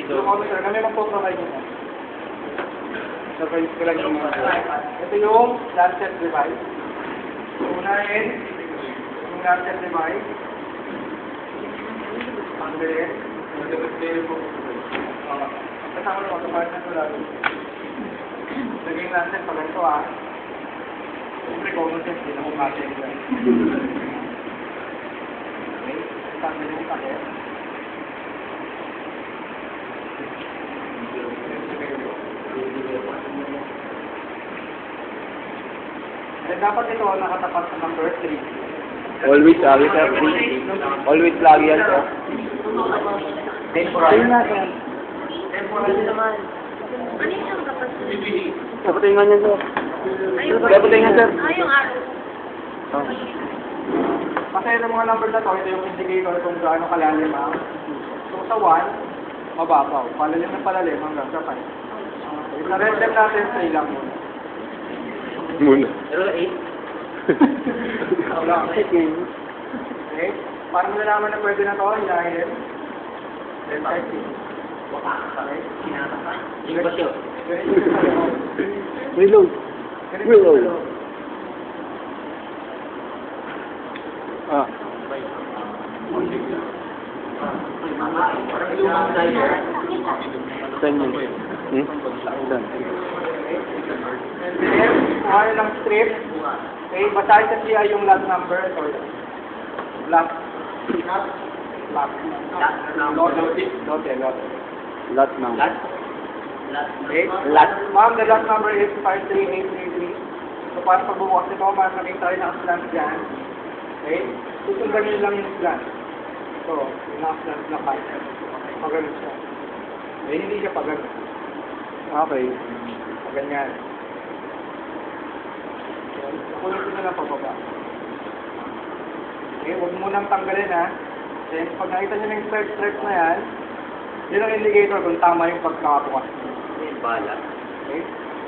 Yung computer, kami magpo-provide nyo. Surprise ko lang yung mga. Ito yung Lancet device. Unahin, yung Lancet device. Panggalin. Kasama naman, kapag na ito lalo. Lagay yung Lancet pa ganito Siyempre, common sense, hindi na kung kasi ito. Okay, panggalin yung paket. Dapat ito nakatapat sa number 3. Always lagi, sir. Always lagi yan, sir. Temporary. Temporary naman. Ano yung kapatid? Kapatingan niya, sir. Kapatingan, sir. Yung araw. Kasi yung mga number na to, ito yung indicator kung gaano kalalim So sa 1, mababaw. Palalim na palalim hanggang sa 5. Sa red step natin, 3 lang muna. Muna. Pero 8? Wala. Okay? Para mo nalaman na pwede na to, hilahin. Then 5. Okay? Yung basyo. Reload. Reload. Ganyan. Done. And then, kuha lang strip. Okay, basahin sa siya yung last number. Or last. Lote. Last now. Okay? Ma'am, the last number is 53833. So, para pagbubukas nito, makakagay tayo ng slant dyan. Okay? Susundan nyo lang yung slant. So, yung slant na 5. Pagano siya. Eh, hindi siya pagano. Okay. Ganyan. Kunin ko na lang pababa. Okay, huwag mo nang tanggalin Then, pag nakita nyo na yung stripes na yan, yun ang indicator kung tama yung pagkakabukas. Bala. Okay?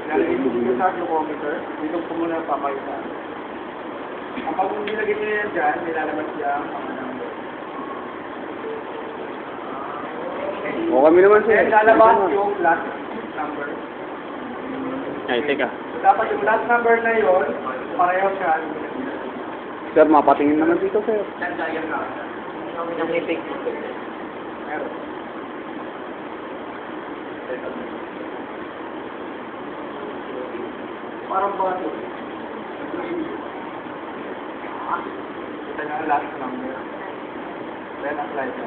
Nalagay mo dito sa glucometer, dito po muna papayta. Kapag kung nilagay nyo yan dyan, nilalabas siya ang mga number. O kami naman, sir. Then, lalabas yung last number. Ay, teka. Dapat yung last number na yun, pareho siya. Sir, mapatingin naman dito, sir. Nandiyan na. Nangitig. Meron. Parang bato. Ito na ang last number. Then apply ka.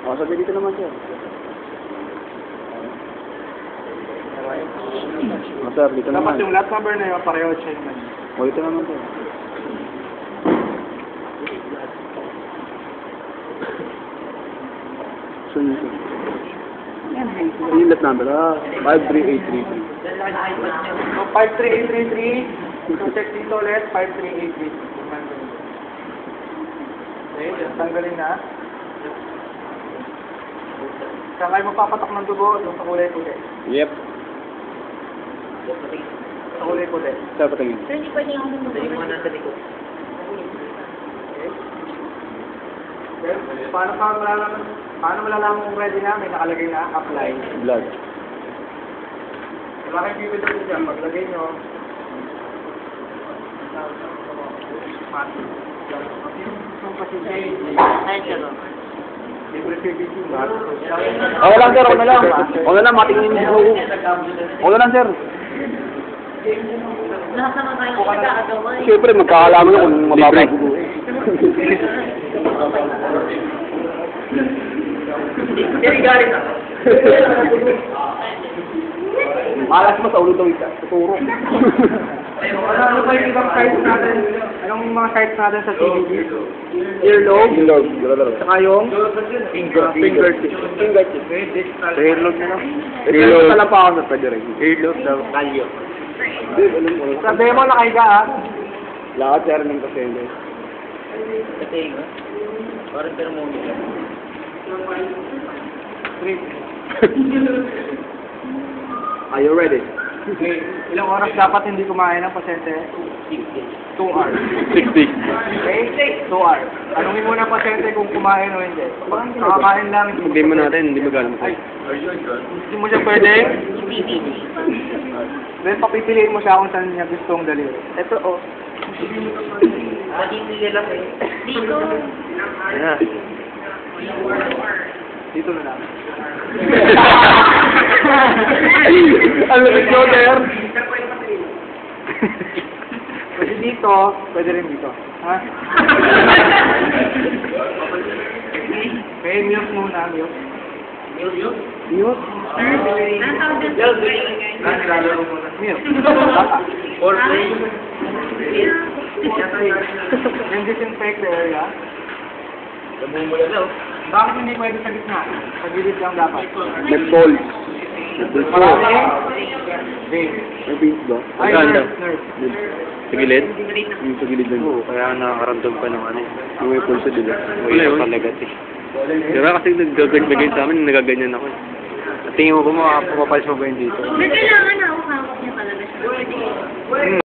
O, sabi dito naman, sir. O, sir, dito Dapat naman. yung last number na yun, pareho siya yung O, dito naman, sir. So, yun, sir. Yung last number, 53833. So, 53833. So, check dito ulit, 53833. Okay, tanggalin na. Saan kayo magpapatak ng dugo? Doon sa kulay puti. Yep. Sa kulay puti. Sir, patingin. Pero hindi pwede yung Okay. Then, paano malalaman kung ready na? May nakalagay na, apply. Blood. Wala kayong bibigyan dyan. Maglagay nyo. Ay, sir. Libre PVC. Okay lang, sir. Okay na lang. Okay lang, matingin yung buko. Okay lang, sir. Lahat naman kayo nagkakagawa eh. Siyempre, magkakalaman na kung mababa yung buko. Hindi galing na. Malas mo sa ulo daw isa. Tuturo. Ano ba yung ibang sites natin? Anong mga sites natin sa CBD? Earlobe. Earlobe. Saka yung Fingertip. Fingertip. distal. Earlobe na lang. Earlobe. Pala pa ako sa pwede rin. Earlobe daw. Kalyo. Sa demo nakahiga Lahat sir ng kasende. Kasi nga, parang thermometer. Are you ready? Okay. Ilang oras dapat hindi kumain ng pasyente? 2 hours. 60. Okay? 2 hours. Tanungin mo na pasyente kung kumain o hindi. Nakakain lang. Hindi mo natin, hindi magalang Ay, hindi mo siya pwede. Then papipiliin mo siya kung saan niya gustong dalhin. Ito oh. Dito. Ayan. Dito na lang. Ang lamig nyo, sir. Pwede dito, pwede rin dito. Ha? Okay, milk muna, milk. Milk? Milk. Or Yung disinfect the area. Bakit hindi pwede sa gitna? Sa gilid lang dapat. Nag-fall. Marami. Vein. May beans ba? Ay, Maganda. nerve. Sa gilid? Yung sa gilid lang. Oo, kaya nakakaramdam pa ng ano. Yung may pulso dila. Wala yun. Talaga eh. Diba kasi nagaganyan sa amin, nagaganyan ako. Tingin mo ba pumapalis mo ba yun dito? Kailangan na ako hawak niya talaga siya.